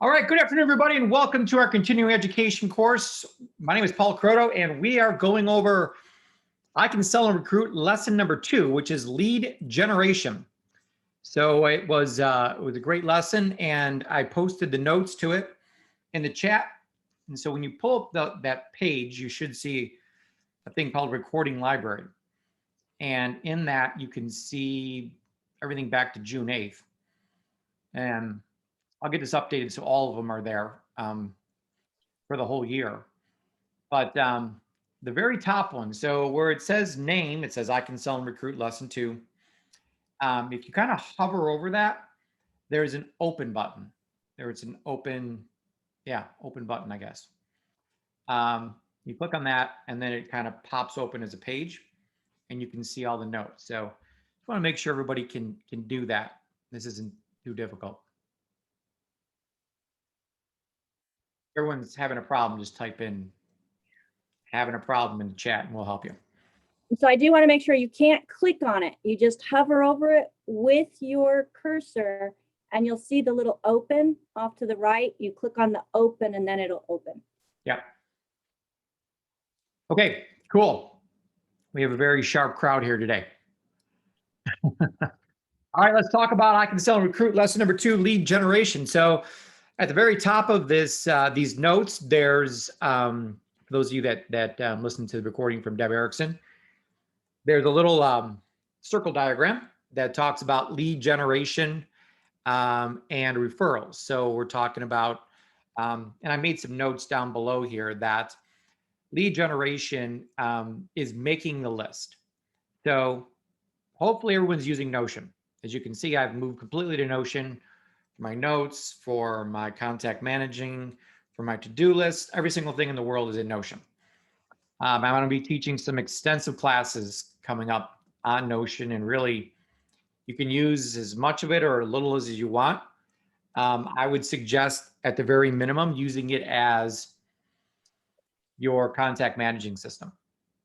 All right, good afternoon, everybody, and welcome to our continuing education course. My name is Paul Croto, and we are going over I Can Sell and Recruit lesson number 2, which is lead generation. So it was a great lesson, and I posted the notes to it in the chat. And so when you pull up that page, you should see a thing called Recording Library. And in that, you can see everything back to June 8th. And I'll get this updated so all of them are there for the whole year. But the very top one, so where it says name, it says I Can Sell and Recruit lesson 2. If you kind of hover over that, there's an open button. There's an open button, I guess. You click on that, and then it kind of pops open as a page, and you can see all the notes. So just want to make sure everybody can do that. This isn't too difficult. Everyone's having a problem, just type in having a problem in the chat and we'll help you. So I do want to make sure you can't click on it. You just hover over it with your cursor and you'll see the little open off to the right. You click on the open and then it'll open. Yeah. Okay, cool. We have a very sharp crowd here today. All right, let's talk about I Can Sell and Recruit lesson number 2, lead generation. So at the very top of this, these notes, there's, for those of you that listen to the recording from Deb Erickson, there's a little circle diagram that talks about lead generation and referrals. So we're talking about, and I made some notes down below here that lead generation is making the list. So hopefully everyone's using Notion. As you can see, I've moved completely to Notion for my notes, for my contact managing, for my to-do list. Every single thing in the world is in Notion. I'm going to be teaching some extensive classes coming up on Notion, and really you can use as much of it or as little as you want. I would suggest at the very minimum using it as your contact managing system.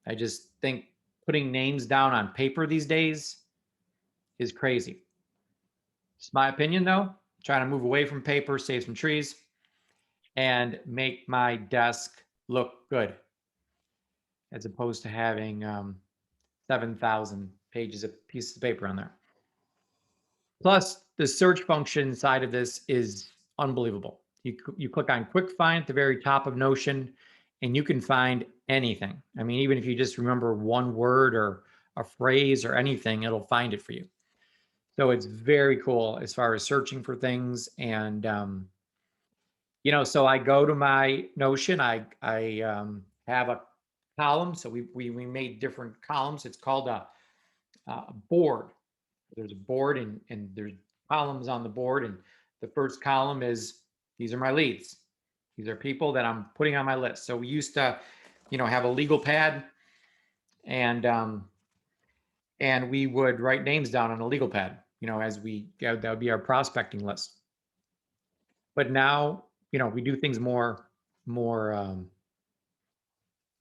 I just think putting names down on paper these days is crazy. It's my opinion though. I'm trying to move away from paper, save some trees, and make my desk look good, as opposed to having 7,000 pages of pieces of paper on there. Plus, the search function side of this is unbelievable. You click on Quick Find at the very top of Notion, and you can find anything. I mean, even if you just remember one word or a phrase or anything, it'll find it for you. So it's very cool as far as searching for things. And, you know, so I go to my Notion, I have a column. So we made different columns. It's called a board. There's a board and there's columns on the board. And the first column is, these are my leads. These are people that I'm putting on my list. So we used to, you know, have a legal pad and we would write names down on a legal pad, you know, as that would be our prospecting list. But now, you know, we do things more,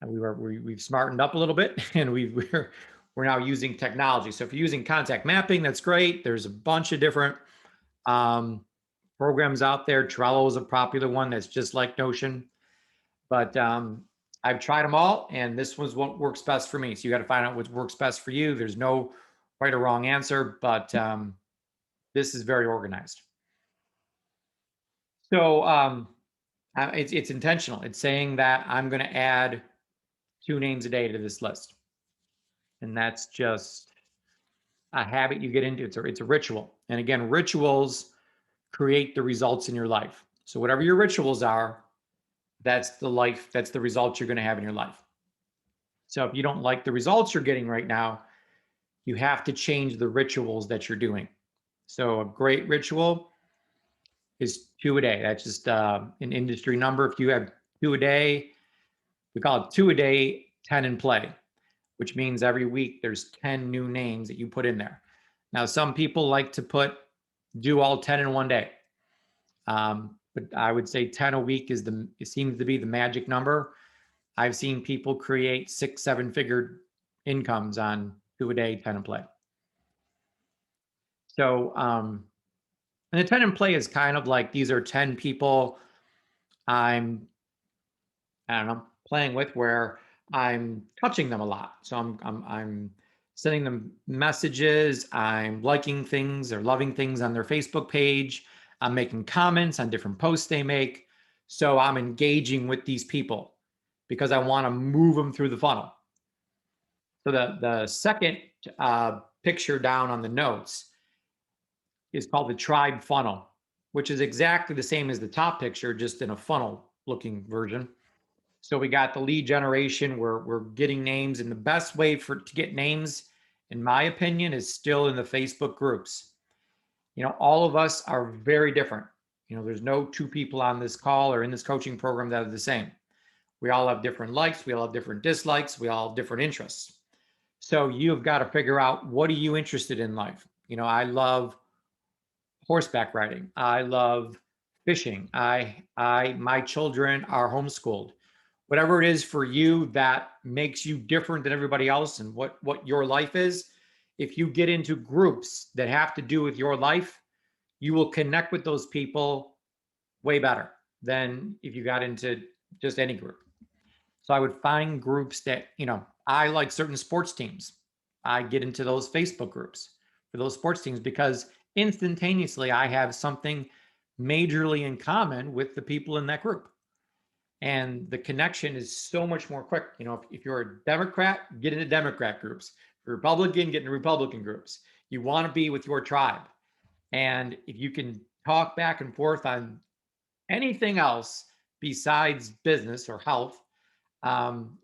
we've smartened up a little bit, and we're now using technology. So if you're using contact mapping, that's great. There's a bunch of different programs out there. Trello is a popular one that's just like Notion, but I've tried them all, and this was what works best for me. So you got to find out what works best for you. There's no right or wrong answer, but this is very organized. So it's intentional. It's saying that I'm going to add 2 names a day to this list. And that's just a habit you get into. It's a ritual. And again, rituals create the results in your life. So whatever your rituals are, that's the results you're going to have in your life. So if you don't like the results you're getting right now, you have to change the rituals that you're doing. So a great ritual is 2 a day. That's just an industry number. If you have 2 a day, we call it 2 a day, 10 in play, which means every week there's 10 new names that you put in there. Now, some people like to do all 10 in one day. But I would say 10 a week it seems to be the magic number. I've seen people create 6-7 figure incomes on 2 a day, 10 in play. So And the 10 in play is kind of like, these are 10 people I don't know, playing with, where I'm touching them a lot. So I'm sending them messages, I'm liking things or loving things on their Facebook page, I'm making comments on different posts they make. So I'm engaging with these people because I want to move them through the funnel. So the second picture down on the notes is called the tribe funnel, which is exactly the same as the top picture, just in a funnel looking version. So we got the lead generation, we're getting names, and the best way to get names, in my opinion, is still in the Facebook groups. You know, all of us are very different. You know, there's no two people on this call or in this coaching program that are the same. We all have different likes, we all have different dislikes, we all have different interests. So you've got to figure out, what are you interested in life? You know, I love horseback riding. I love fishing. My children are homeschooled. Whatever it is for you that makes you different than everybody else and what your life is, if you get into groups that have to do with your life, you will connect with those people way better than if you got into just any group. So I would find groups that, you know, I like certain sports teams. I get into those Facebook groups for those sports teams because instantaneously I have something majorly in common with the people in that group. And the connection is so much more quick. You know, if you're a Democrat, get into Democrat groups. If you're Republican, get into Republican groups. You want to be with your tribe. And if you can talk back and forth on anything else besides business or health,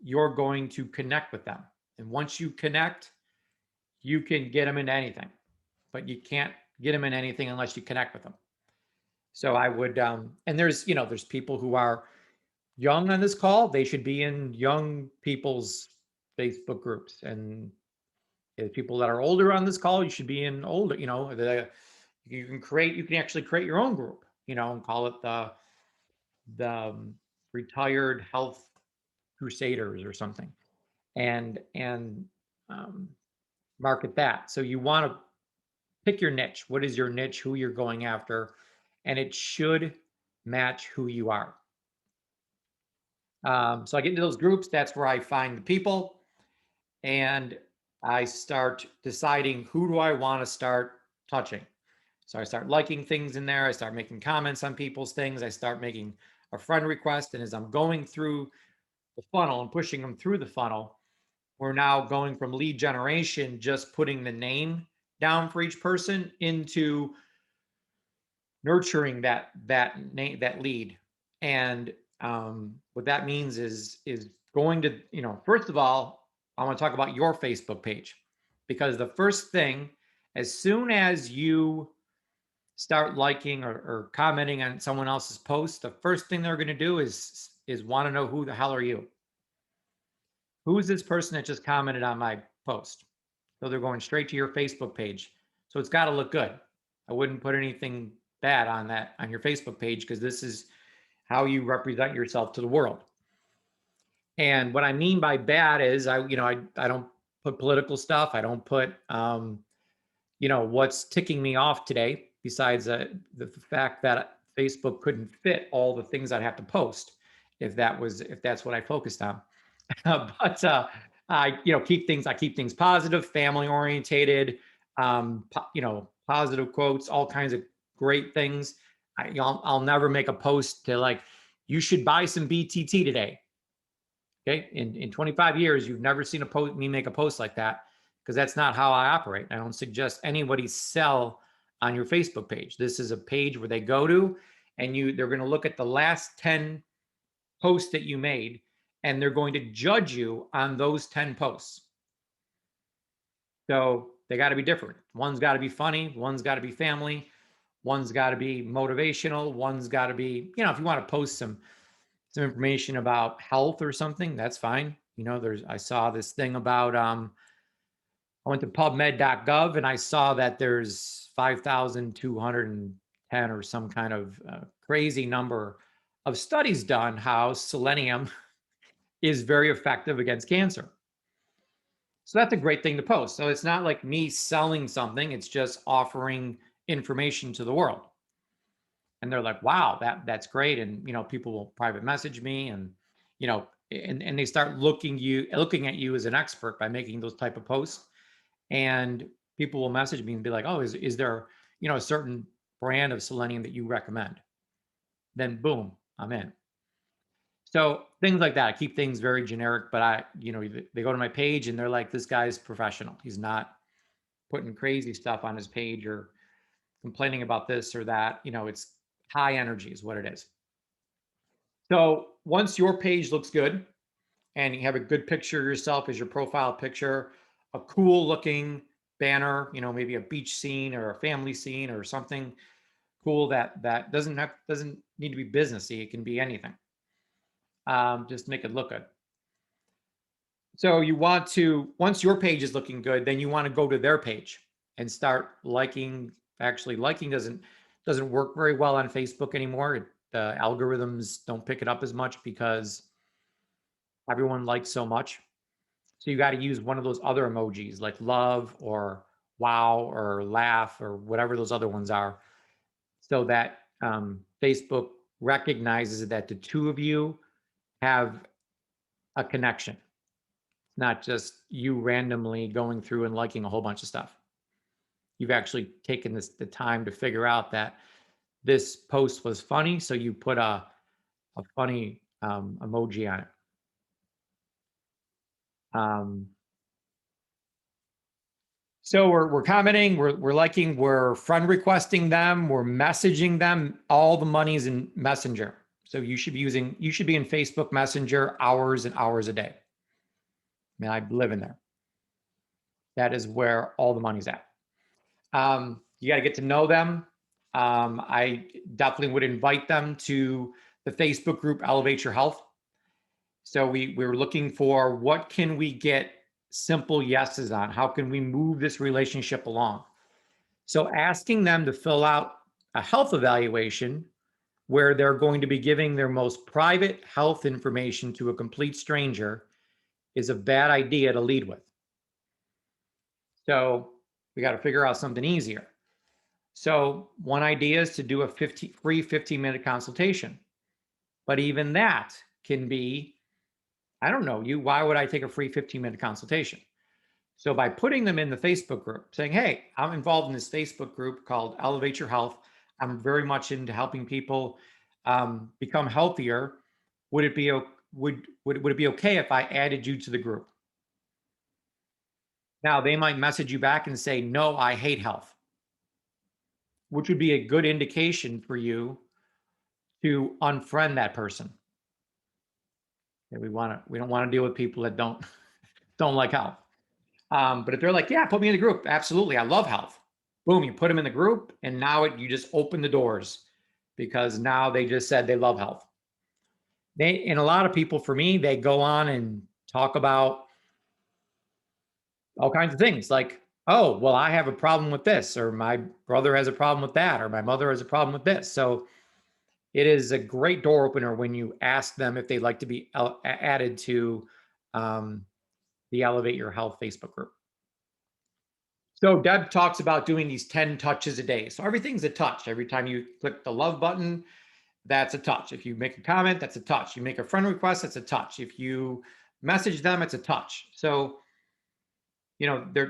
you're going to connect with them. And once you connect, you can get them into anything, but you can't get them in anything unless you connect with them. So I would, and there's, you know, there's people who are young on this call, they should be in young people's Facebook groups. And if people that are older on this call, you should be in older, you know, you can actually create your own group, you know, and call it the retired health crusaders or something. And market that. So you want to pick your niche. What is your niche? Who you're going after? And it should match who you are. So I get into those groups. That's where I find the people, and I start deciding, who do I want to start touching. So I start liking things in there. I start making comments on people's things. I start making a friend request. And as I'm going through the funnel and pushing them through the funnel, we're now going from lead generation, just putting the name down for each person, into nurturing that lead. And what that means is going to, you know, first of all, I want to talk about your Facebook page, because the first thing, as soon as you start liking or commenting on someone else's post, the first thing they're going to do is want to know, who the hell are you? Who is this person that just commented on my post? So they're going straight to your Facebook page. So it's got to look good. I wouldn't put anything bad on your Facebook page, because this is how you represent yourself to the world. And what I mean by bad is, I don't put political stuff. I don't put what's ticking me off today, besides the fact that Facebook couldn't fit all the things I'd have to post if that's what I focused on. But I keep things positive, family orientated, positive quotes, all kinds of great things. I'll never make a post to like, you should buy some BTT today. Okay, in 25 years, you've never seen me make a post like that, because that's not how I operate. I don't suggest anybody sell on your Facebook page. This is a page where they go to, and they're going to look at the last 10 posts that you made, and they're going to judge you on those 10 posts. So they got to be different. One's got to be funny, one's got to be family, one's got to be motivational, one's got to be, if you want to post some information about health or something, that's fine. I saw this thing about, I went to pubmed.gov, and I saw that there's 5,210 or some kind of crazy number of studies done how selenium is very effective against cancer. So that's a great thing to post. So it's not like me selling something, it's just offering information to the world. and they're like, wow, that's great. And, people will private message me, and, and they start looking at you as an expert by making those type of posts. And people will message me and be like, oh, is there, a certain brand of selenium that you recommend? Then boom, I'm in. So things like that. I keep things very generic, but they go to my page and they're like, this guy's professional. He's not putting crazy stuff on his page or complaining about this or that. It's high energy is what it is. So once your page looks good and you have a good picture of yourself as your profile picture, a cool looking banner, maybe a beach scene or a family scene or something cool that doesn't need to be businessy. It can be anything. Just make it look good. So you want to, once your page is looking good, then you want to go to their page and start liking. Actually, liking doesn't work very well on Facebook anymore. The algorithms don't pick it up as much because everyone likes so much. So you got to use one of those other emojis like love or wow or laugh or whatever those other ones are, so that Facebook recognizes that the two of you have a connection. It's not just you randomly going through and liking a whole bunch of stuff. You've actually taken the time to figure out that this post was funny, so you put a funny emoji on it. So we're commenting, we're liking, we're friend requesting them, we're messaging them. All the money's in Messenger. So you should be in Facebook Messenger hours and hours a day. I mean, I live in there. That is where all the money's at. You got to get to know them. I definitely would invite them to the Facebook group Elevate Your Health. So we were looking for, what can we get simple yeses on? How can we move this relationship along? So asking them to fill out a health evaluation where they're going to be giving their most private health information to a complete stranger is a bad idea to lead with. So we got to figure out something easier. So one idea is to do a free 15-minute consultation. But even that can be, I don't know you, why would I take a free 15-minute consultation? So by putting them in the Facebook group, saying, hey, I'm involved in this Facebook group called Elevate Your Health. I'm very much into helping people become healthier. Would it be okay if I added you to the group? Now they might message you back and say, no, I hate health, which would be a good indication for you to unfriend that person. And we don't want to deal with people that don't like health. But if they're like, yeah, put me in the group, absolutely, I love health. Boom, you put them in the group, and now you just open the doors, because now they just said they love health. And a lot of people, for me, they go on and talk about all kinds of things like, oh, well, I have a problem with this, or my brother has a problem with that, or my mother has a problem with this. So it is a great door opener when you ask them if they'd like to be added to the Elevate Your Health Facebook group. So Deb talks about doing these 10 touches a day. So everything's a touch. Every time you click the love button, that's a touch. If you make a comment, that's a touch. You make a friend request, that's a touch. If you message them, it's a touch. So,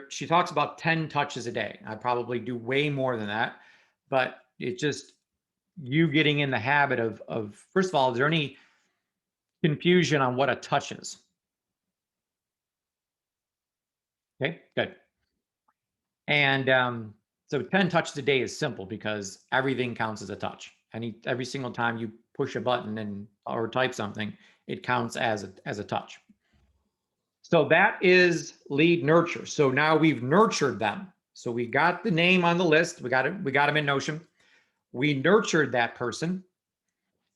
she talks about 10 touches a day. I probably do way more than that, but it's just you getting in the habit of, first of all, is there any confusion on what a touch is? Okay, good. And so 10 touches a day is simple because everything counts as a touch. Every single time you push a button or type something, it counts as a touch. So that is lead nurture. So now we've nurtured them. So we got the name on the list. We got them in Notion. We nurtured that person.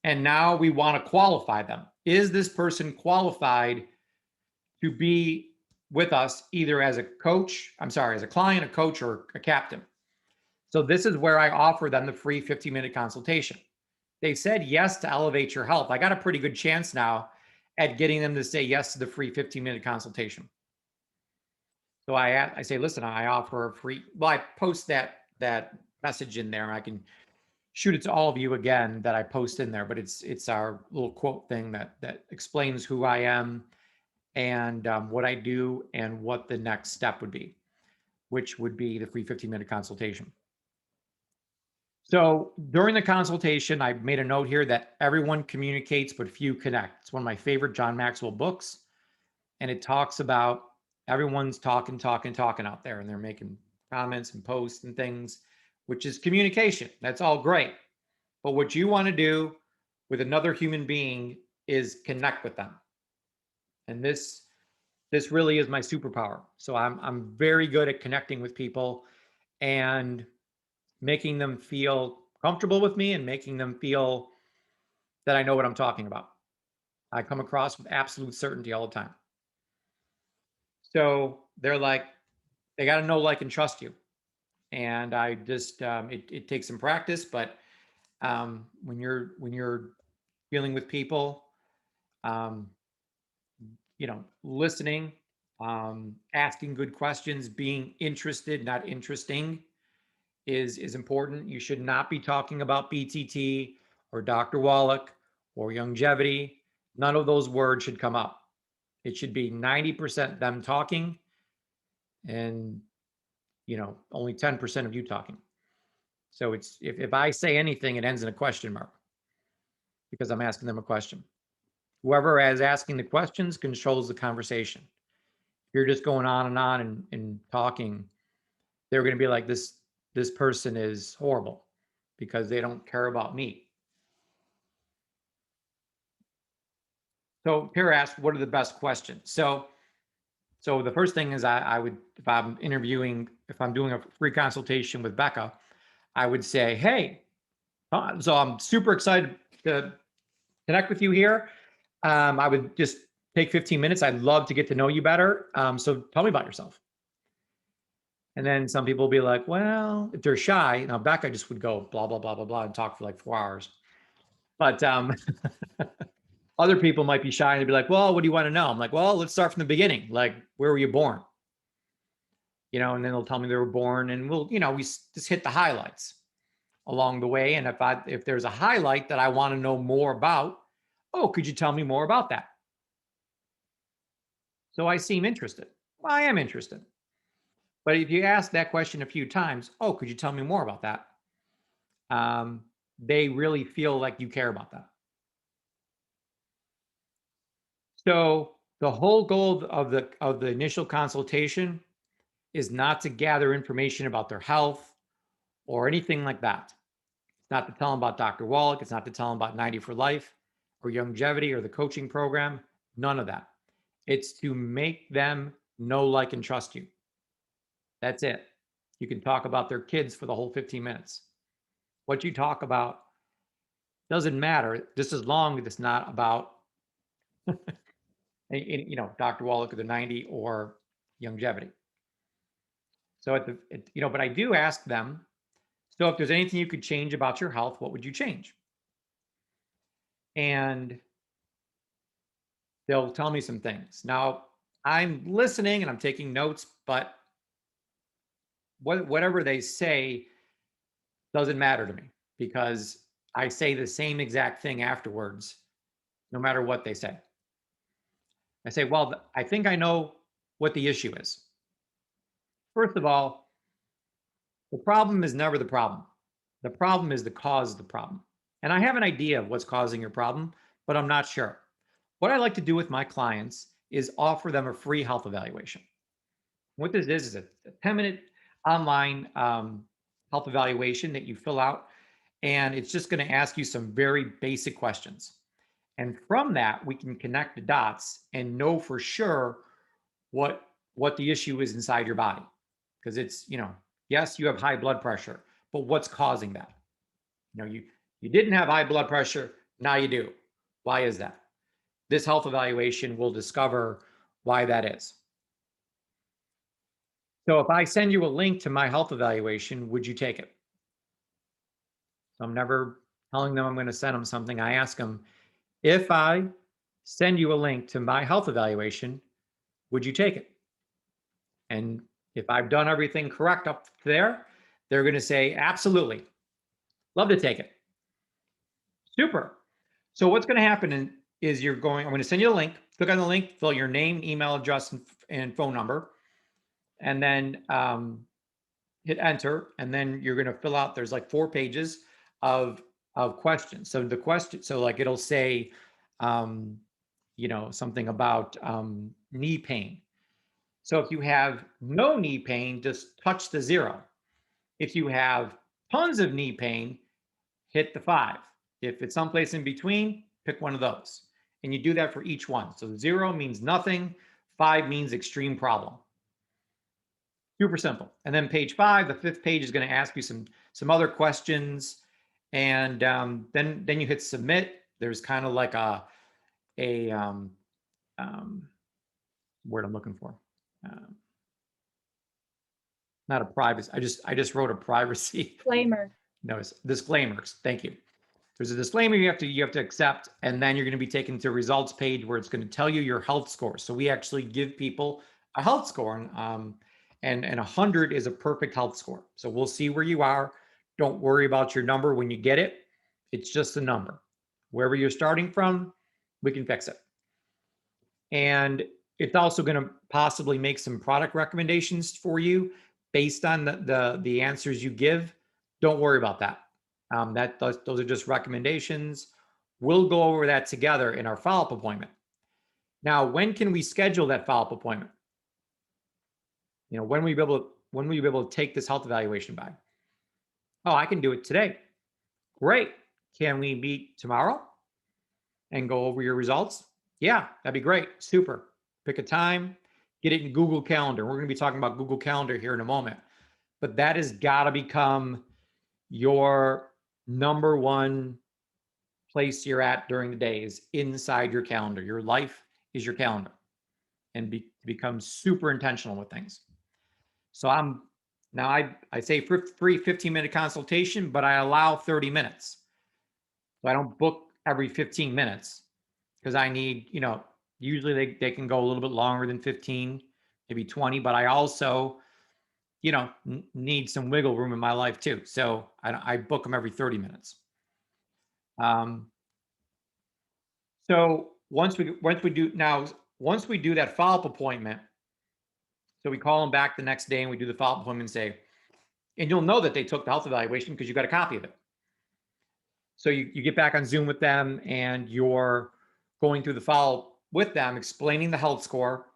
And now we want to qualify them. Is this person qualified to be with us either as a client, a coach, or a captain? So this is where I offer them the free 15-minute consultation. They said yes to Elevate Your Health. I got a pretty good chance now at getting them to say yes to the free 15-minute consultation. So I say, listen, I offer a free, well, I post that message in there. I can shoot it to all of you again that I post in there, but it's our little quote thing that explains who I am and what I do and what the next step would be, which would be the free 15-minute consultation. So during the consultation, I made a note here that everyone communicates, but few connect. It's one of my favorite John Maxwell books. And it talks about everyone's talking out there, and they're making comments and posts and things, which is communication. That's all great. But what you want to do with another human being is connect with them. And this really is my superpower. So I'm very good at connecting with people and making them feel comfortable with me and making them feel that I know what I'm talking about. I come across with absolute certainty all the time. So they're like, they got to know, like, and trust you. And I just, it takes some practice, but when you're dealing with people, listening, asking good questions, being interested, not interesting, is important. You should not be talking about BTT or Dr. Wallach or longevity. None of those words should come up. It should be 90% them talking and only 10% of you talking. So it's if I say anything, it ends in a question mark because I'm asking them a question. Whoever is asking the questions controls the conversation. If you're just going on and talking, they're going to be like, this person is horrible because they don't care about me. So Tara asked, what are the best questions? So the first thing is I would, if I'm doing a free consultation with Becca, I would say, hey, so I'm super excited to connect with you here. I would just take 15 minutes. I'd love to get to know you better. So tell me about yourself. And then some people will be like, well, if they're shy, now Becca just would go blah, blah, blah, blah, blah, and talk for like 4 hours. But other people might be shy and they'd be like, well, what do you want to know? I'm like, well, let's start from the beginning. Like, where were you born? And then they'll tell me they were born, and we just hit the highlights along the way. And if there's a highlight that I want to know more about, oh, could you tell me more about that? So I seem interested. Well, I am interested. But if you ask that question a few times, oh, could you tell me more about that? They really feel like you care about that. So the whole goal of the initial consultation is not to gather information about their health or anything like that. It's not to tell them about Dr. Wallach. It's not to tell them about 90 for Life or longevity or the coaching program. None of that. It's to make them know, like, and trust you. That's it. You can talk about their kids for the whole 15 minutes. What you talk about doesn't matter, just as long as it's not about Dr. Wallach or the 90 or longevity. So but I do ask them, so if there's anything you could change about your health, what would you change? And they'll tell me some things. Now, I'm listening and I'm taking notes, but whatever they say doesn't matter to me because I say the same exact thing afterwards, no matter what they say. I say, well, I think I know what the issue is. First of all, the problem is never the problem. The problem is the cause of the problem. And I have an idea of what's causing your problem, but I'm not sure. What I like to do with my clients is offer them a free health evaluation. What this is a 10-minute online health evaluation that you fill out, and it's just going to ask you some very basic questions. And from that, we can connect the dots and know for sure what the issue is inside your body. Because it's, yes, you have high blood pressure, but what's causing that? You didn't have high blood pressure, now you do. Why is that? This health evaluation will discover why that is. So if I send you a link to my health evaluation, would you take it? So I'm never telling them I'm going to send them something. I ask them, if I send you a link to my health evaluation, would you take it? And if I've done everything correct up there, they're going to say, absolutely. Love to take it. Super. So what's going to happen is I'm going to send you a link. Click on the link, fill your name, email address, and phone number, and then hit enter. And then you're going to fill out, there's like 4 pages of questions. So the question, so like it'll say, something about knee pain. So if you have no knee pain, just touch the 0. If you have tons of knee pain, hit the 5. If it's someplace in between, pick one of those. And you do that for each one. So 0 means nothing, 5 means extreme problem. Super simple. And then page 5, the 5th page is going to ask you some other questions. And then you hit submit. There's kind of like a word I'm looking for. Not a privacy. I just wrote a privacy. Disclaimer. No, it's disclaimers. Thank you. There's a disclaimer you have to accept, and then you're going to be taken to a results page where it's going to tell you your health score. So we actually give people a health score, and 100 is a perfect health score. So we'll see where you are. Don't worry about your number when you get it. It's just a number. Wherever you're starting from, we can fix it. And it's also going to possibly make some product recommendations for you based on the answers you give. Don't worry about that. Those are just recommendations. We'll go over that together in our follow-up appointment. Now, when can we schedule that follow-up appointment? When will you be able to take this health evaluation by? Oh, I can do it today. Great. Can we meet tomorrow and go over your results? Yeah, that'd be great. Super. Pick a time, get it in Google Calendar. We're going to be talking about Google Calendar here in a moment, but that has got to become your number one place you're at during the day is inside your calendar. Your life is your calendar, and become super intentional with things. So I say free 15-minute consultation, but I allow 30 minutes. So I don't book every 15 minutes because I need, usually they can go a little bit longer than 15, maybe 20, but I also, need some wiggle room in my life too. So I book them every 30 minutes. So once we do that follow-up appointment, so we call them back the next day and we do the follow-up appointment and you'll know that they took the health evaluation because you got a copy of it. So you get back on Zoom with them and you're going through the follow-up with them, explaining the health score.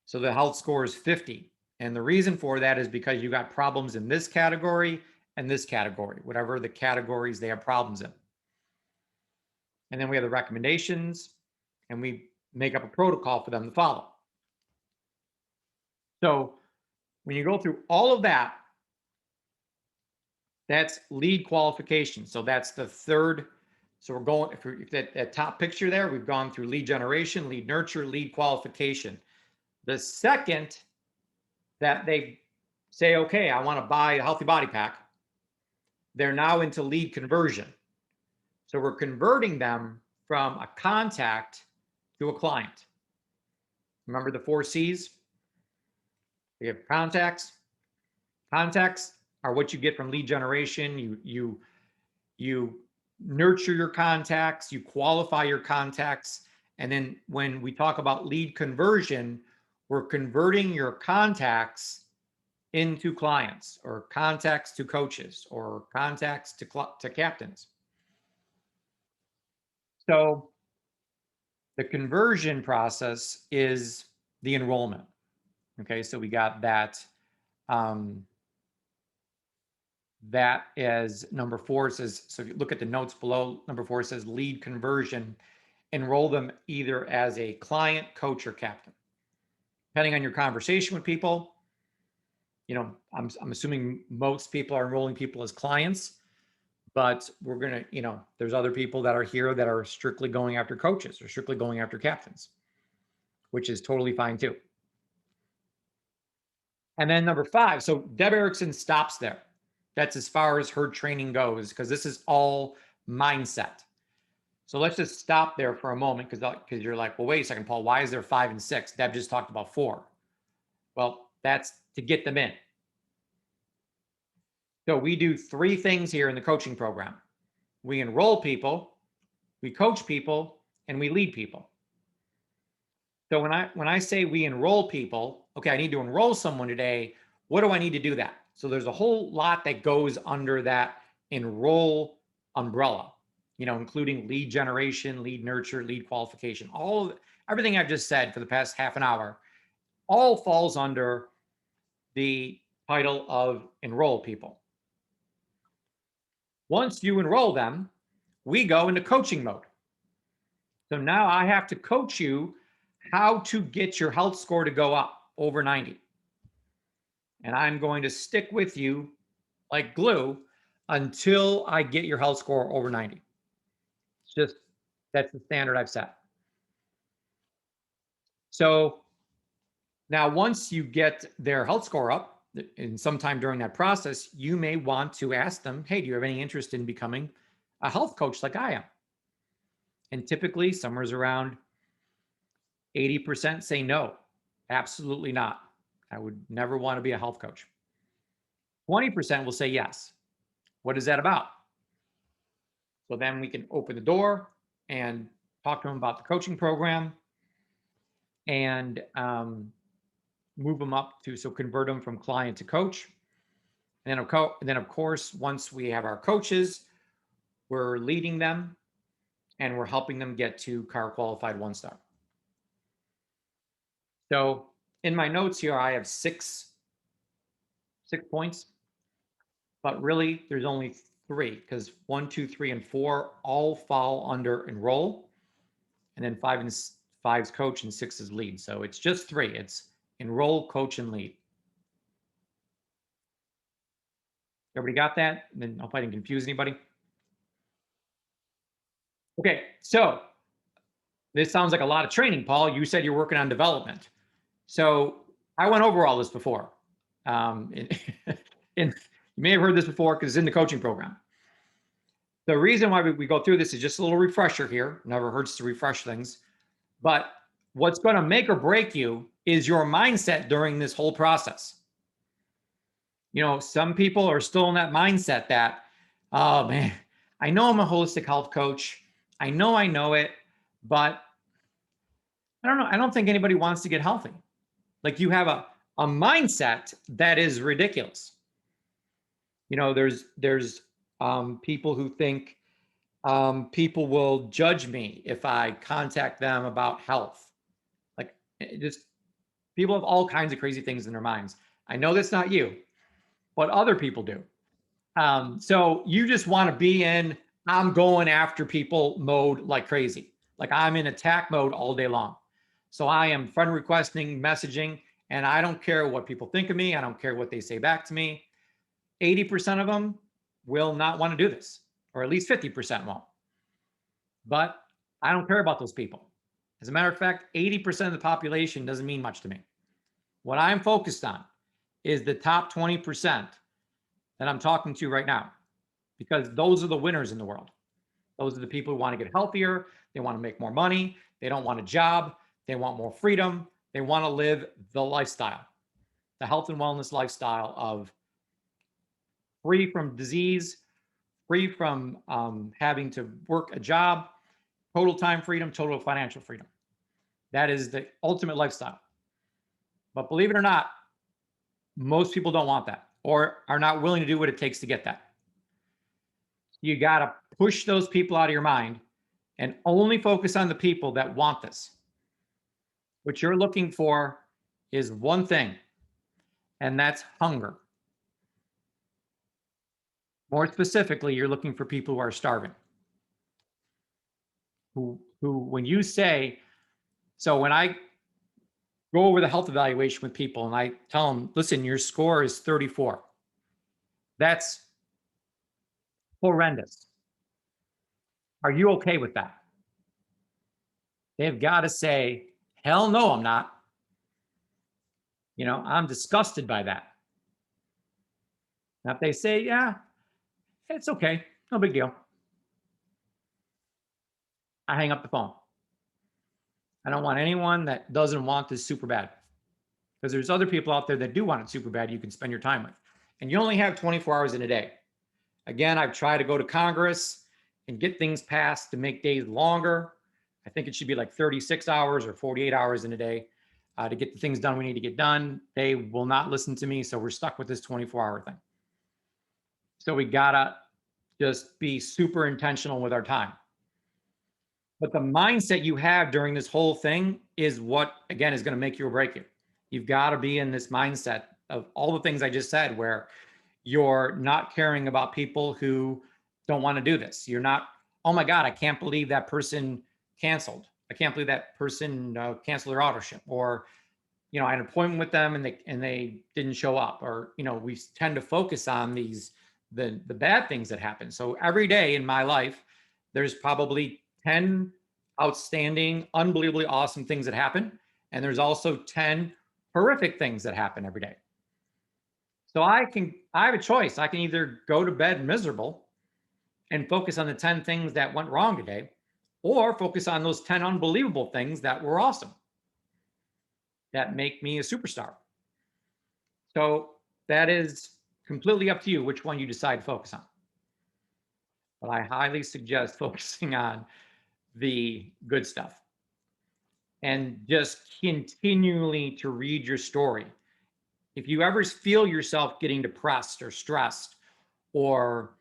So the health score is 50. And the reason for that is because you got problems in this category and this category, whatever the categories they have problems in. And then we have the recommendations and we make up a protocol for them to follow. So when you go through all of that, that's lead qualification. So that's the third. So we're going, if that top picture there, we've gone through lead generation, lead nurture, lead qualification. The second that they say, okay, I want to buy a Healthy Body Pack, they're now into lead conversion. So we're converting them from a contact to a client. Remember the 4 C's? We have contacts. Contacts are what you get from lead generation. You nurture your contacts, you qualify your contacts, and then when we talk about lead conversion, we're converting your contacts into clients, or contacts to coaches, or contacts to captains. So the conversion process is the enrollment. Okay, so we got that. That is number 4. It says, so if you look at the notes below, number 4 says lead conversion. Enroll them either as a client, coach, or captain. Depending on your conversation with people, I'm assuming most people are enrolling people as clients, but we're going to, there's other people that are here that are strictly going after coaches or strictly going after captains, which is totally fine too. And then number 5, so Deb Erickson stops there. That's as far as her training goes, because this is all mindset. So let's just stop there for a moment, because you're like, well, wait a second, Paul, why is there 5 and 6? Deb just talked about 4. Well, that's to get them in. So we do 3 things here in the coaching program. we enroll people, we coach people, and we lead people. So when I say we enroll people, okay, I need to enroll someone today. What do I need to do that? So there's a whole lot that goes under that enroll umbrella, including lead generation, lead nurture, lead qualification, everything I've just said for the past half an hour, all falls under the title of enroll people. Once you enroll them, we go into coaching mode. So now I have to coach you how to get your health score to go up over 90. And I'm going to stick with you like glue until I get your health score over 90. It's just, that's the standard I've set. So now once you get their health score up, and sometime during that process, you may want to ask them, hey, do you have any interest in becoming a health coach like I am? And typically somewhere's around 80% say no, absolutely not. I would never want to be a health coach. 20% will say yes. What is that about? So then we can open the door and talk to them about the coaching program and move them up to, so convert them from client to coach. And then of course, once we have our coaches, we're leading them and we're helping them get to CAR qualified 1-star. So in my notes here, I have six points, but really there's only 3, because 1, 2, 3, and 4 all fall under enroll, and then 5 is coach and 6 is lead. So it's just 3. It's enroll, coach, and lead. Everybody got that? And then I hope I didn't confuse anybody. Okay, so this sounds like a lot of training, Paul. You said you're working on development. So I went over all this before. You may have heard this before because it's in the coaching program. The reason why we go through this is just a little refresher here. Never hurts to refresh things. But what's going to make or break you is your mindset during this whole process. Some people are still in that mindset that, oh man, I know I'm a holistic health coach. I know it, but I don't know. I don't think anybody wants to get healthy. Like, you have a mindset that is ridiculous. There's people who think people will judge me if I contact them about health. Like, people have all kinds of crazy things in their minds. I know that's not you, but other people do. So you just want to be in, I'm going after people mode like crazy. Like, I'm in attack mode all day long. So I am friend requesting, messaging, and I don't care what people think of me. I don't care what they say back to me. 80% of them will not want to do this, or at least 50% won't. But I don't care about those people. As a matter of fact, 80% of the population doesn't mean much to me. What I'm focused on is the top 20% that I'm talking to right now, because those are the winners in the world. Those are the people who want to get healthier. They want to make more money. They don't want a job. They want more freedom. They want to live the lifestyle, the health and wellness lifestyle of free from disease, free from having to work a job, total time freedom, total financial freedom. That is the ultimate lifestyle. But believe it or not, most people don't want that, or are not willing to do what it takes to get that. You got to push those people out of your mind and only focus on the people that want this. What you're looking for is one thing, and that's hunger. More specifically, you're looking for people who are starving. Who when you say, so when I go over the health evaluation with people and I tell them, listen, your score is 34. That's horrendous. Are you okay with that? They've got to say, hell no, I'm not. I'm disgusted by that. Now, if they say, yeah, it's okay, no big deal, I hang up the phone. I don't want anyone that doesn't want this super bad, because there's other people out there that do want it super bad you can spend your time with. And you only have 24 hours in a day. Again, I've tried to go to Congress and get things passed to make days longer. I think it should be like 36 hours or 48 hours in a day to get the things done we need to get done. They will not listen to me, so we're stuck with this 24-hour thing. So we gotta just be super intentional with our time. But the mindset you have during this whole thing is what, again, is going to make you or break you. You've got to be in this mindset of all the things I just said, where you're not caring about people who don't want to do this. You're not, oh my God, I can't believe that person canceled. I can't believe that person canceled their auto ship, or, you know, I had an appointment with them and they didn't show up, or, you know, we tend to focus on the bad things that happen. So every day in my life, there's probably 10 outstanding, unbelievably awesome things that happen. And there's also 10 horrific things that happen every day. So I have a choice. I can either go to bed miserable and focus on the 10 things that went wrong today, or focus on those 10 unbelievable things that were awesome, that make me a superstar. So that is completely up to you which one you decide to focus on. But I highly suggest focusing on the good stuff and just continually to read your story. If you ever feel yourself getting depressed or stressed, or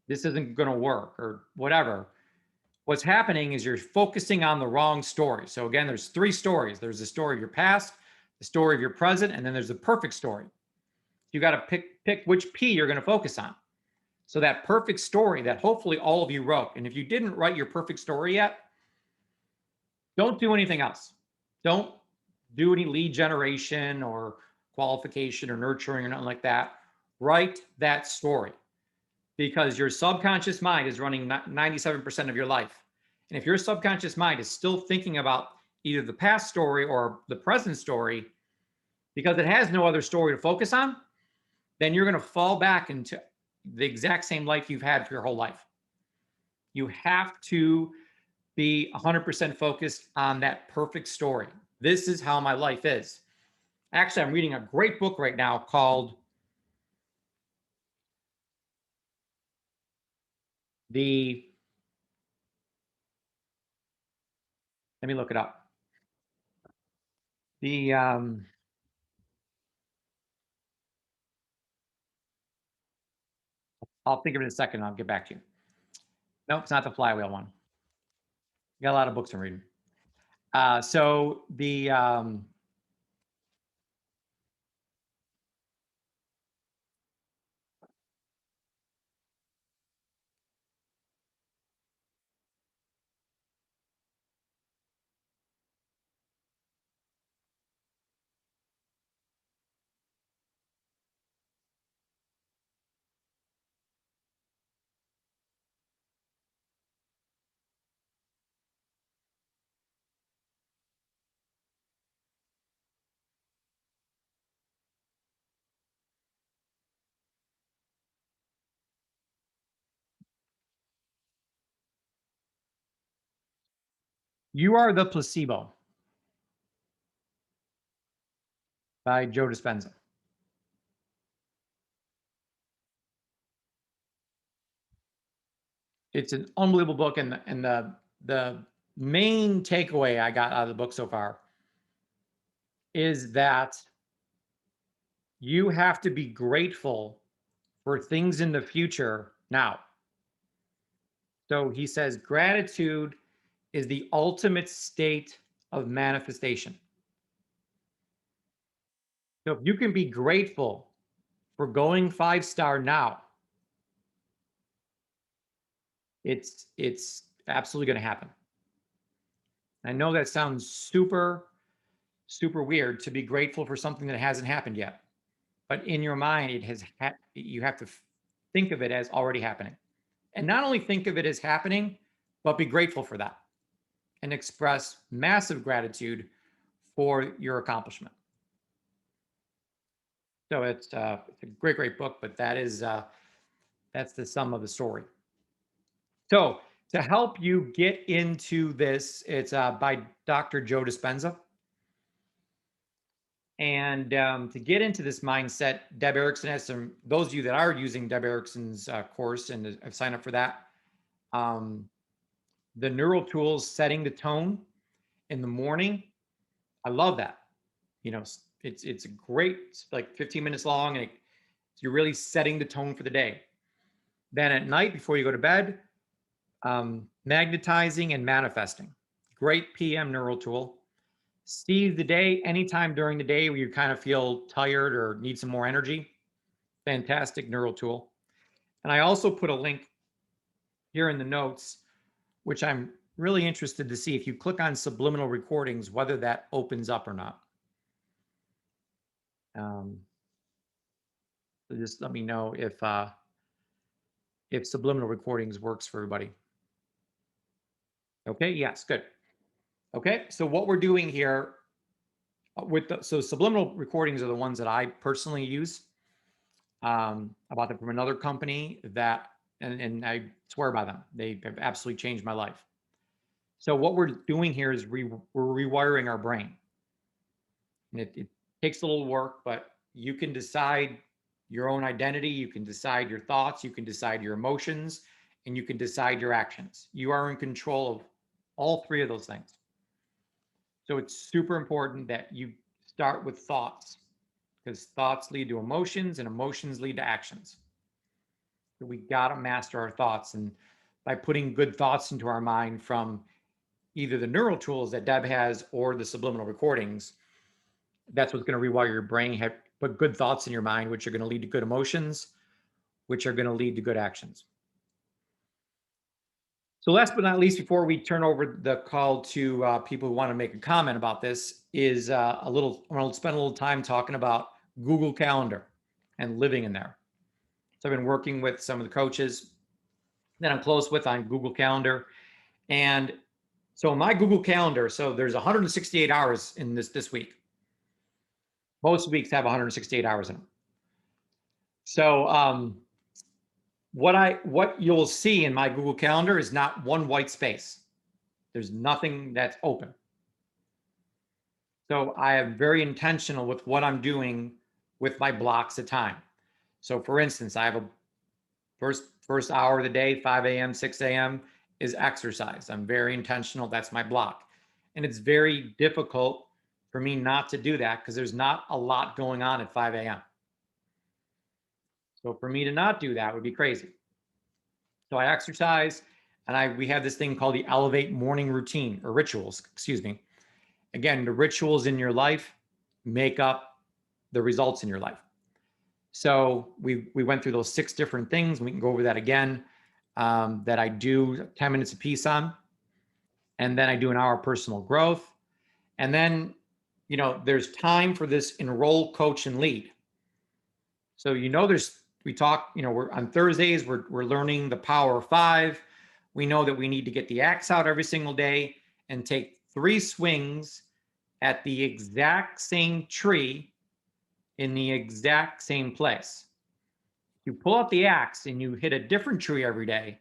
this isn't going to work or whatever, what's happening is you're focusing on the wrong story. So again, there's 3 stories. There's the story of your past, the story of your present, and then there's the perfect story. You got to pick which P you're going to focus on. So that perfect story that hopefully all of you wrote. And if you didn't write your perfect story yet, don't do anything else. Don't do any lead generation or qualification or nurturing or nothing like that. Write that story, because your subconscious mind is running 97% of your life. And if your subconscious mind is still thinking about either the past story or the present story, because it has no other story to focus on, then you're going to fall back into the exact same life you've had for your whole life. You have to be 100% focused on that perfect story. This is how my life is. Actually, I'm reading a great book right now called let me look it up. I'll think of it in a second. I'll get back to you. Nope, it's not the flywheel one. Got a lot of books I'm reading. You Are the Placebo by Joe Dispenza. It's an unbelievable book, and the main takeaway I got out of the book so far is that you have to be grateful for things in the future now. So he says gratitude is the ultimate state of manifestation. So if you can be grateful for going 5-star now, it's absolutely going to happen. I know that sounds super weird, to be grateful for something that hasn't happened yet, but in your mind, you have to think of it as already happening, and not only think of it as happening, but be grateful for that and express massive gratitude for your accomplishment. So it's a great book, but that's the sum of the story. So to help you get into this, it's by Dr. Joe Dispenza. And to get into this mindset, Deb Erickson has those of you that are using Deb Erickson's course and have signed up for that, The neural tools setting the tone in the morning. I love that. You know, it's a great, like 15 minutes long, and you're really setting the tone for the day. Then at night, before you go to bed, magnetizing and manifesting. Great PM neural tool. Seize the day anytime during the day where you kind of feel tired or need some more energy. Fantastic neural tool. And I also put a link here in the notes, which I'm really interested to see if you click on subliminal recordings, whether that opens up or not. So just let me know if subliminal recordings works for everybody. Okay, yes, good. Okay, so what we're doing here so subliminal recordings are the ones that I personally use. I bought them from another company that, and I swear by them. They have absolutely changed my life. So what we're doing here is we're rewiring our brain. And it takes a little work, but you can decide your own identity. You can decide your thoughts. You can decide your emotions, and you can decide your actions. You are in control of all three of those things. So it's super important that you start with thoughts, because thoughts lead to emotions and emotions lead to actions. So we got to master our thoughts. And by putting good thoughts into our mind from either the neural tools that Deb has or the subliminal recordings, that's what's going to rewire your brain. Put good thoughts in your mind, which are going to lead to good emotions, which are going to lead to good actions. So last but not least, before we turn over the call to people who want to make a comment about this, is I want to spend a little time talking about Google Calendar and living in there. So I've been working with some of the coaches that I'm close with on Google Calendar. And so my Google Calendar, so there's 168 hours in this week. Most weeks have 168 hours in them. So what you'll see in my Google Calendar is not one white space. There's nothing that's open. So I am very intentional with what I'm doing with my blocks of time. So for instance, I have a first hour of the day, 5 a.m., 6 a.m. is exercise. I'm very intentional. That's my block. And it's very difficult for me not to do that because there's not a lot going on at 5 a.m. So for me to not do that would be crazy. So I exercise, and we have this thing called the Elevate morning routine, or rituals, excuse me. Again, the rituals in your life make up the results in your life. So we went through those 6 different things. We can go over that again, that I do 10 minutes a piece on. And then I do an hour of personal growth. And then, you know, there's time for this enroll, coach, and lead. So, you know, we talk, you know, we're on Thursdays, we're learning the power of 5. We know that we need to get the axe out every single day and take 3 swings at the exact same tree in the exact same place. You pull out the axe and you hit a different tree every day,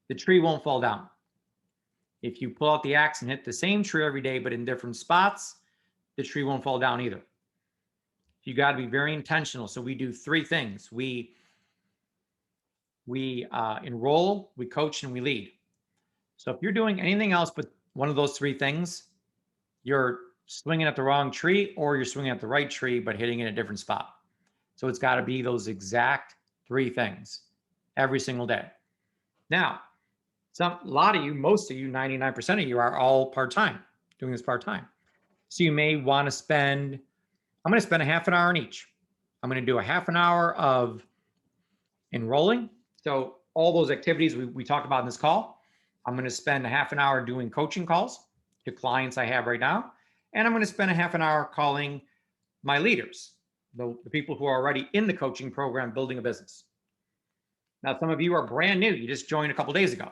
the tree won't fall down. If you pull out the axe and hit the same tree every day, but in different spots, the tree won't fall down either. You got to be very intentional. So we do 3 things. We enroll, we coach, and we lead. So if you're doing anything else but one of those 3 things, you're swinging at the wrong tree, or you're swinging at the right tree, but hitting in a different spot. So it's got to be those exact 3 things every single day. Now, a lot of you, most of you, 99% of you are all part-time, doing this part-time. So you may want to spend, I'm going to spend a half an hour on each. I'm going to do a half an hour of enrolling. So all those activities we talked about in this call, I'm going to spend a half an hour doing coaching calls to clients I have right now. And I'm going to spend a half an hour calling my leaders, the people who are already in the coaching program, building a business. Now, some of you are brand new. You just joined a couple days ago.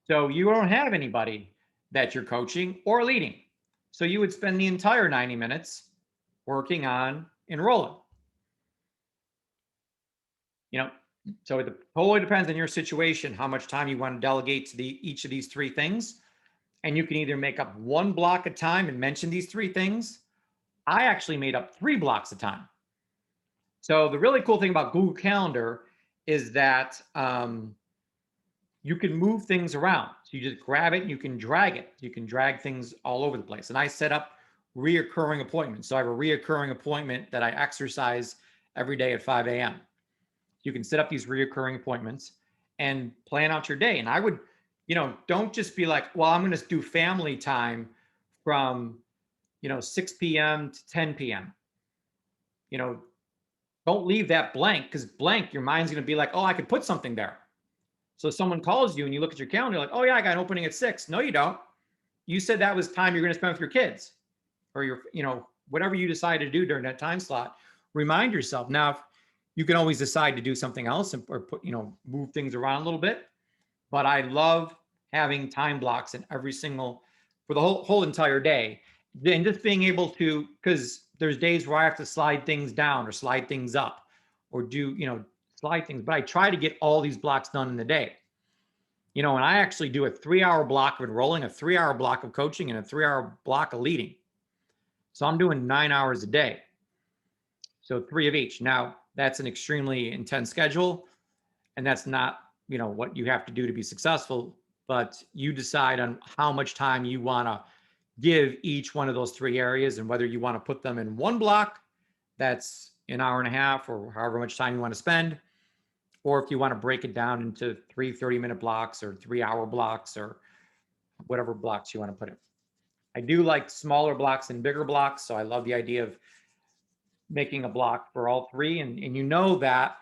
So you don't have anybody that you're coaching or leading. So you would spend the entire 90 minutes working on enrolling. You know, so it totally depends on your situation, how much time you want to delegate to each of these 3 things. And you can either make up 1 block of time and mention these 3 things. I actually made up 3 blocks of time. So the really cool thing about Google Calendar is that you can move things around. So you just grab it and you can drag it. You can drag things all over the place. And I set up reoccurring appointments. So I have a reoccurring appointment that I exercise every day at 5 a.m. You can set up these reoccurring appointments and plan out your day. And I would, don't just be like, well, I'm going to do family time from, 6 p.m. to 10 p.m. Don't leave that blank, because blank, your mind's going to be like, oh, I could put something there. So someone calls you and you look at your calendar, like, oh yeah, I got an opening at 6. No, you don't. You said that was time you're going to spend with your kids, or your, whatever you decide to do during that time slot. Remind yourself. Now, you can always decide to do something else or put, move things around a little bit. But I love having time blocks in every single, for the whole entire day. And just being able to, because there's days where I have to slide things down or slide things up or do, slide things, but I try to get all these blocks done in the day. And I actually do a 3-hour block of enrolling, a 3-hour block of coaching, and a 3-hour block of leading. So I'm doing 9 hours a day. So 3 of each. Now, that's an extremely intense schedule, and that's not, what you have to do to be successful, but you decide on how much time you want to give each one of those 3 areas, and whether you want to put them in one block that's an hour and a half or however much time you want to spend, or if you want to break it down into 3 30-minute blocks or 3-hour blocks or whatever blocks you want to put in. I do like smaller blocks and bigger blocks. So I love the idea of making a block for all 3. And that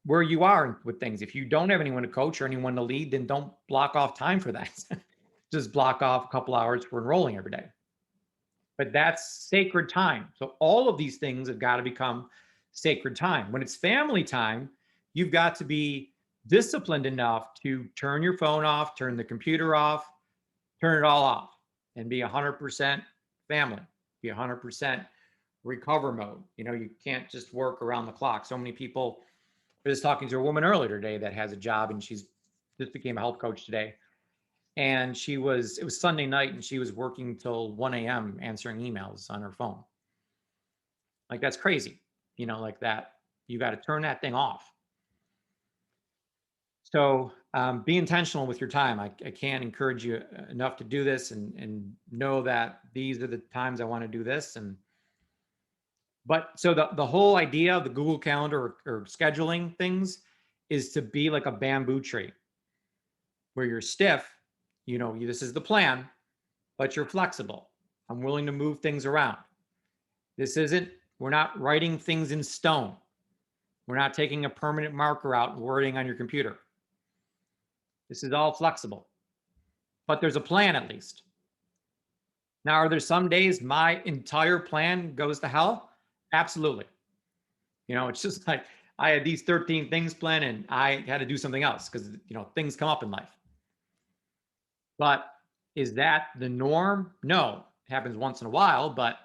where you are with things. If you don't have anyone to coach or anyone to lead, then don't block off time for that. Just block off a couple hours for enrolling every day. But that's sacred time. So all of these things have got to become sacred time. When it's family time, you've got to be disciplined enough to turn your phone off, turn the computer off, turn it all off, and be 100% family, be 100% recover mode. You can't just work around the clock. So many people, I was talking to a woman earlier today that has a job, and she's just became a health coach today. And it was Sunday night, and she was working till 1 a.m. answering emails on her phone. Like, that's crazy, like that. You got to turn that thing off. So be intentional with your time. I can't encourage you enough to do this, and know that these are the times I want to do this. But so the whole idea of the Google Calendar or scheduling things is to be like a bamboo tree, where you're stiff, this is the plan, but you're flexible. I'm willing to move things around. We're not writing things in stone. We're not taking a permanent marker out and wording on your computer. This is all flexible, but there's a plan at least. Now, are there some days my entire plan goes to hell? Absolutely. It's just like I had these 13 things planned and I had to do something else because, things come up in life. But is that the norm? No, it happens once in a while, but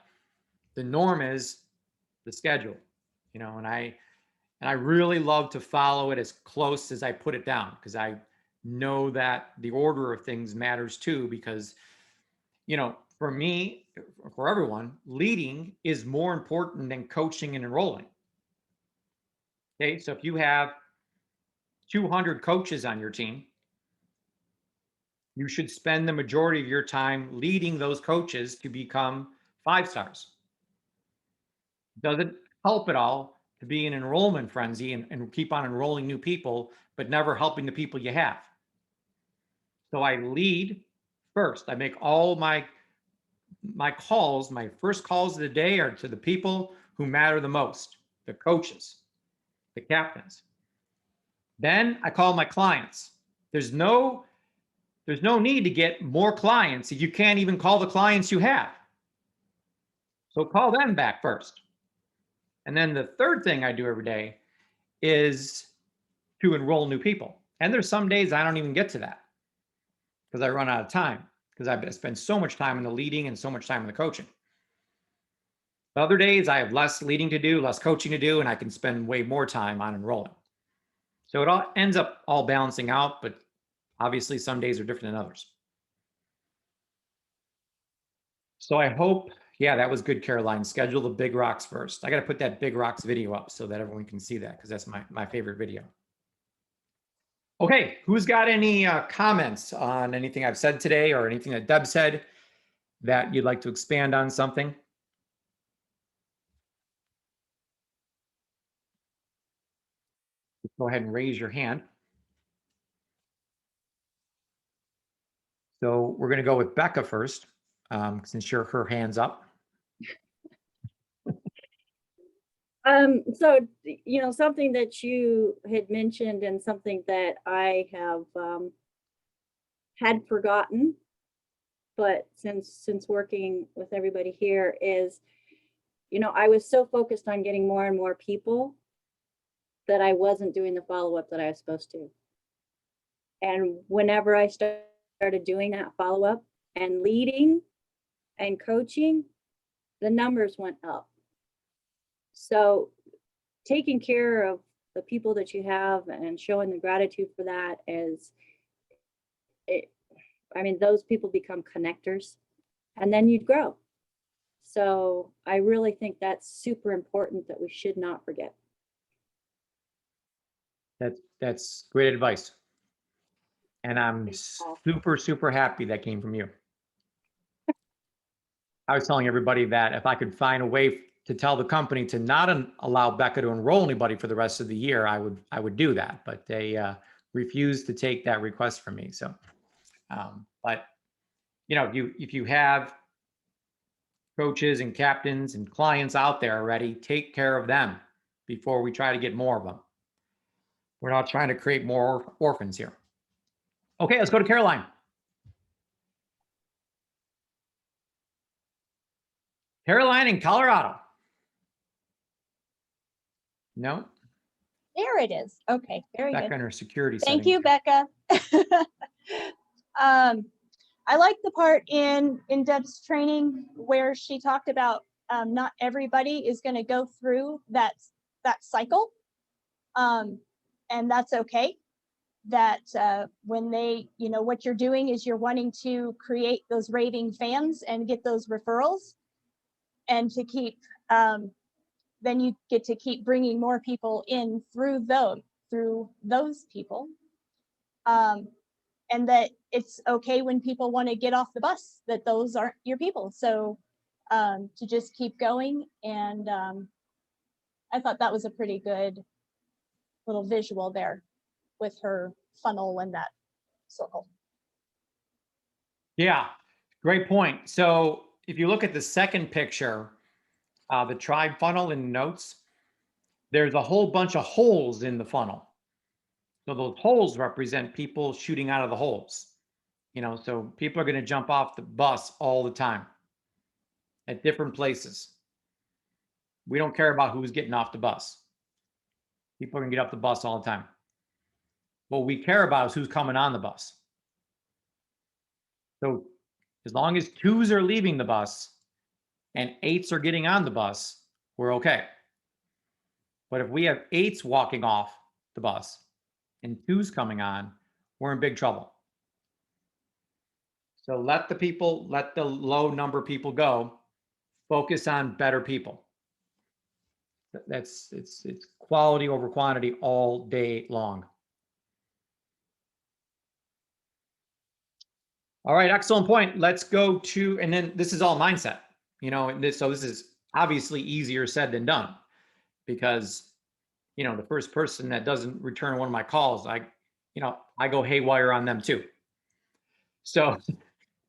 the norm is the schedule, and I really love to follow it as close as I put it down, because I know that the order of things matters too, because, for me, for everyone, leading is more important than coaching and enrolling. Okay, so if you have 200 coaches on your team, you should spend the majority of your time leading those coaches to become 5 stars. Doesn't help at all to be in enrollment frenzy and keep on enrolling new people, but never helping the people you have. So I lead first. I make all my calls, my first calls of the day are to the people who matter the most, the coaches, the captains. Then I call my clients. There's no need to get more clients if you can't even call the clients you have. So call them back first. And then the third thing I do every day is to enroll new people. And there's some days I don't even get to that because I run out of time, because I spend so much time in the leading and so much time in the coaching. But other days I have less leading to do, less coaching to do, and I can spend way more time on enrolling. So it all ends up all balancing out, but obviously some days are different than others. So I hope, yeah, that was good, Caroline. Schedule the big rocks first. I got to put that big rocks video up so that everyone can see that, because that's my favorite video. Okay, who's got any comments on anything I've said today or anything that Deb said that you'd like to expand on something? Go ahead and raise your hand. So we're going to go with Becca first, since her hand's up. So, something that you had mentioned and something that I have had forgotten, but since working with everybody here is, I was so focused on getting more and more people that I wasn't doing the follow-up that I was supposed to. And whenever I started doing that follow-up and leading and coaching, the numbers went up. So taking care of the people that you have and showing the gratitude for that those people become connectors, and then you'd grow. So I really think that's super important that we should not forget. That's great advice. And I'm super, super happy that came from you. I was telling everybody that if I could find a way to tell the company to not allow Becca to enroll anybody for the rest of the year, I would do that. But they refused to take that request from me. So, but if you have coaches and captains and clients out there already, take care of them before we try to get more of them. We're not trying to create more orphans here. Okay, let's go to Caroline. Caroline in Colorado. No? There it is. Okay, very Becca good. in her security Thank setting. you, Becca. I like the part in Deb's training where she talked about not everybody is going to go through that cycle, and that's okay. That when they, what you're doing is you're wanting to create those raving fans and get those referrals, and to keep then you get to keep bringing more people in through those people. And that it's okay when people want to get off the bus, that those aren't your people. So to just keep going. And I thought that was a pretty good little visual there with her funnel and that circle. Yeah, great point. So if you look at the second picture, the tribe funnel in notes, there's a whole bunch of holes in the funnel. So those holes represent people shooting out of the holes. So people are going to jump off the bus all the time at different places. We don't care about who's getting off the bus. People are going to get off the bus all the time. What we care about is who's coming on the bus. So as long as 2s are leaving the bus and 8s are getting on the bus, we're okay. But if we have 8s walking off the bus and 2s coming on, we're in big trouble. So let the low number people go. Focus on better people. It's quality over quantity all day long. All right, excellent point. Let's go to, and then this is all mindset, so this is obviously easier said than done, because, the first person that doesn't return one of my calls, I go haywire on them too. So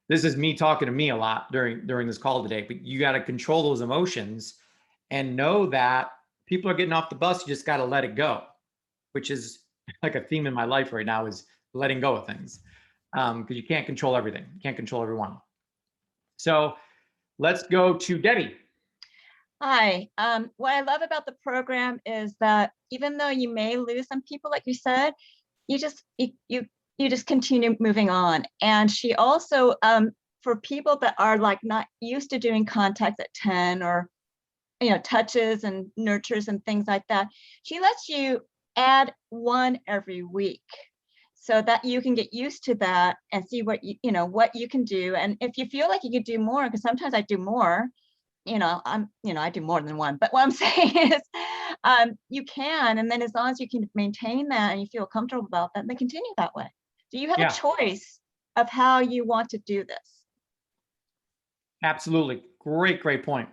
this is me talking to me a lot during this call today, but you got to control those emotions and know that people are getting off the bus. You just got to let it go, which is like a theme in my life right now, is letting go of things. Because you can't control everything. You can't control everyone. So let's go to Debbie. Hi. What I love about the program is that even though you may lose some people, like you said, you just continue moving on. And she also, for people that are like not used to doing contacts at 10 or touches and nurtures and things like that, she lets you add 1 every week, so that you can get used to that and see what what you can do. And if you feel like you could do more, because sometimes I do more, I do more than 1. But what I'm saying is, you can, and then as long as you can maintain that and you feel comfortable about that, then continue that way. So you have Yeah. a choice of how you want to do this. Absolutely. Great point.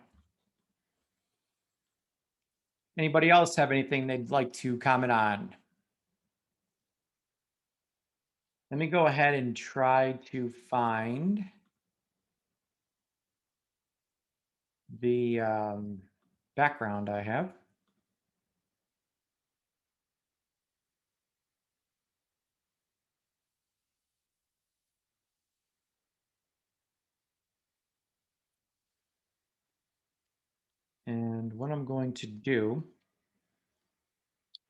Anybody else have anything they'd like to comment on? Let me go ahead and try to find the background I have. And what I'm going to do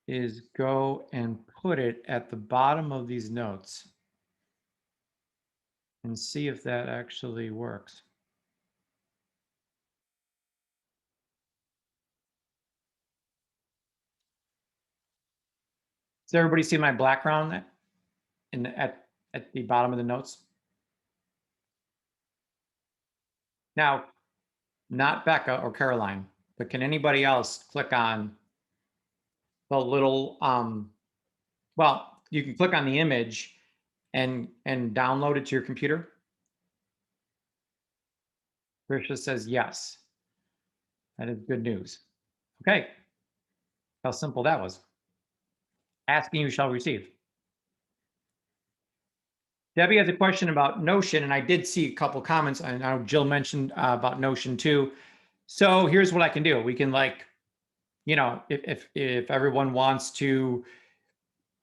is go and put it at the bottom of these notes and see if that actually works. Does everybody see my background at the bottom of the notes? Now, not Becca or Caroline, but can anybody else click on the little, well, you can click on the image and download it to your computer? Tricia says yes. That is good news. Okay. How simple that was. Asking you shall receive. Debbie has a question about Notion, and I did see a couple comments. I know Jill mentioned about Notion too. So here's what I can do. We can, like, you know, if everyone wants to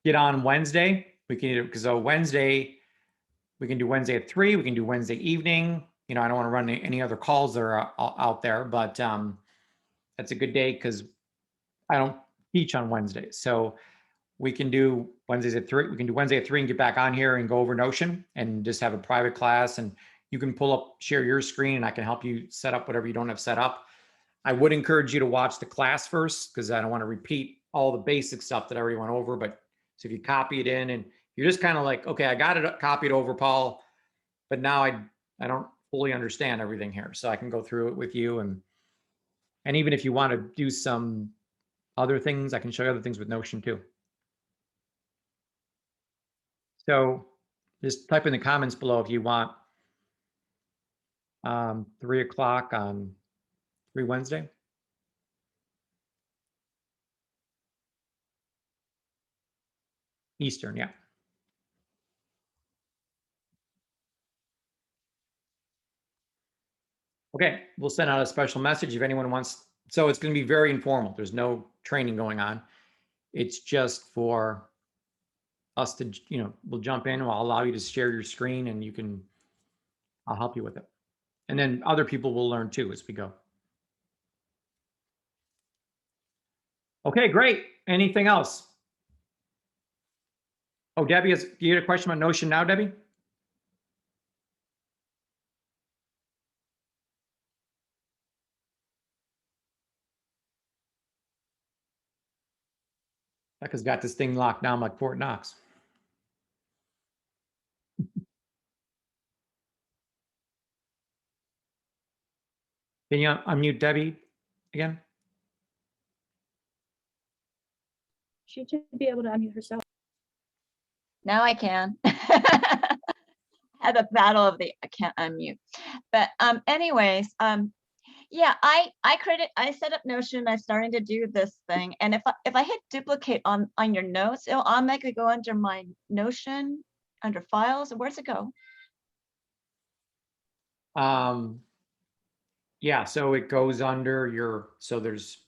get on Wednesday, we can do it, because Wednesday, we can do Wednesday at 3, we can do Wednesday evening. You know, I don't want to run any other calls that are out there, but that's a good day because I don't teach on Wednesdays. So we can do Wednesdays at 3. We can do Wednesday at 3 and get back on here and go over Notion and just have a private class. And you can pull up, share your screen, and I can help you set up whatever you don't have set up. I would encourage you to watch the class first, because I don't want to repeat all the basic stuff that I already went over. But so if you copy it in and you're just kind of like, okay, I got it copied over, Paul, but now I don't fully understand everything here. So I can go through it with you. And even if you want to do some other things, I can show you other things with Notion too. So just type in the comments below if you want 3 o'clock on 3 Wednesday. Eastern, yeah. Okay, we'll send out a special message if anyone wants. So it's going to be very informal. There's no training going on. It's just for us to, you know, we'll jump in. I'll allow you to share your screen and you can, I'll help you with it. And then other people will learn too as we go. Okay, great. Anything else? Oh, Debbie, you had a question about Notion now, Debbie? Becca's got this thing locked down like Fort Knox. Can you unmute Debbie again? She should be able to unmute herself. Now I can. Have a battle of the I can't unmute. But anyways, yeah, I set up Notion. I'm starting to do this thing, and if I hit duplicate on your notes, it'll automatically go under my Notion under files. And where's it go? Yeah, so it goes under your, so there's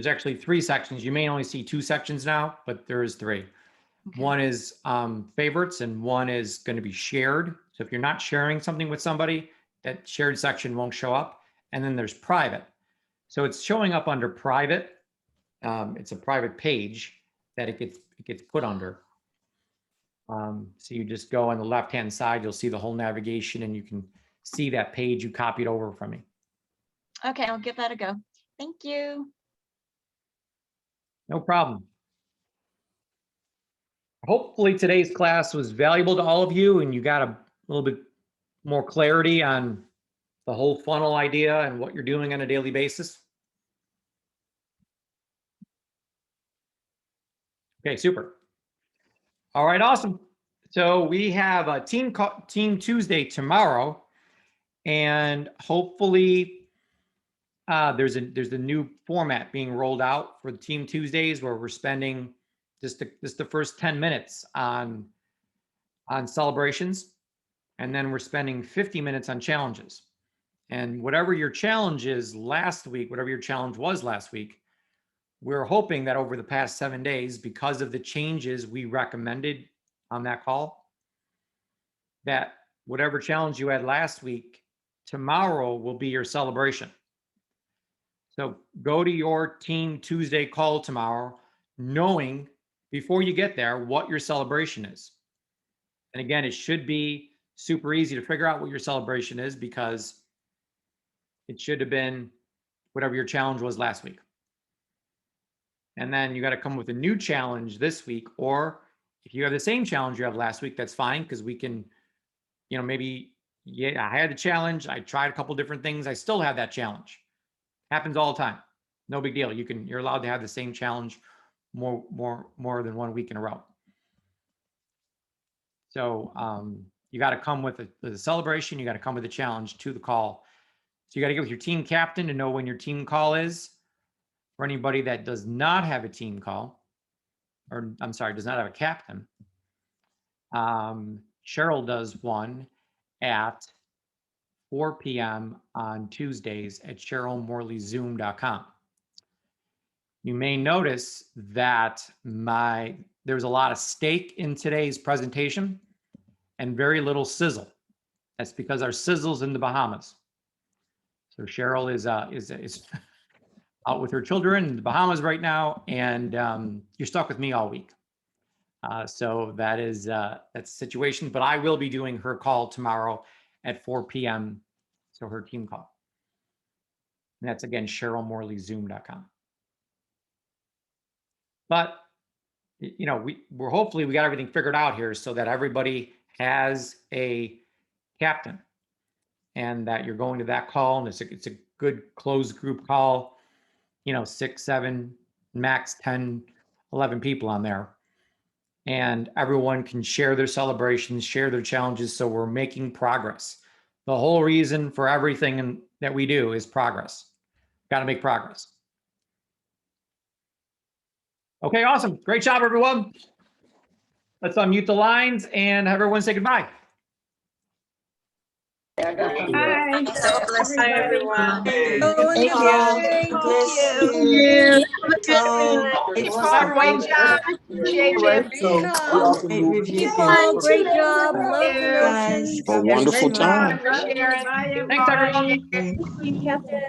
actually 3 sections. You may only see 2 sections now, but there is 3. Okay. One is favorites and one is going to be shared. So if you're not sharing something with somebody, that shared section won't show up. And then there's private. So it's showing up under private. It's a private page that it gets put under. So you just go on the left-hand side, you'll see the whole navigation and you can see that page you copied over from me. Okay, I'll give that a go. Thank you. No problem. Hopefully today's class was valuable to all of you and you got a little bit more clarity on the whole funnel idea and what you're doing on a daily basis. Okay, super. All right, awesome. So we have a Team Tuesday tomorrow, and hopefully there's a new format being rolled out for the Team Tuesdays where we're spending just the first 10 minutes on celebrations, and then we're spending 50 minutes on challenges. And whatever your challenge is last week, whatever your challenge was last week, we're hoping that over the past 7 days, because of the changes we recommended on that call, that whatever challenge you had last week, tomorrow will be your celebration. So go to your Team Tuesday call tomorrow, knowing before you get there what your celebration is. And again, it should be super easy to figure out what your celebration is because it should have been whatever your challenge was last week. And then you got to come with a new challenge this week, or if you have the same challenge you have last week, that's fine because we can, maybe, yeah, I had the challenge. I tried a couple different things. I still have that challenge. Happens all the time. No big deal. You're allowed to have the same challenge more than 1 week in a row. So you got to come with a celebration. You got to come with a challenge to the call. So you got to get with your team captain to know when your team call is. For anybody that does not have a team call, or I'm sorry, does not have a captain, Cheryl does one at 4 p.m. on Tuesdays at CherylMorleyZoom.com. You may notice that there's a lot of steak in today's presentation and very little sizzle. That's because our sizzle's in the Bahamas. So Cheryl is out with her children in the Bahamas right now, and you're stuck with me all week. So that's the situation, but I will be doing her call tomorrow at 4 p.m. So her team call. And that's again, CherylMorleyZoom.com. But, we're hopefully we got everything figured out here so that everybody has a captain and that you're going to that call and it's a good closed group call, 6, 7, max 10, 11 people on there. And everyone can share their celebrations, share their challenges. So we're making progress. The whole reason for everything that we do is progress. Got to make progress. Okay, awesome. Great job, everyone. Let's unmute the lines and have everyone say goodbye. Bye. Hi, everyone. Thank Thank you. Great job. Great job. Love the Guys. notion. A wonderful time. Sharon. Thanks, everyone. you, Captain.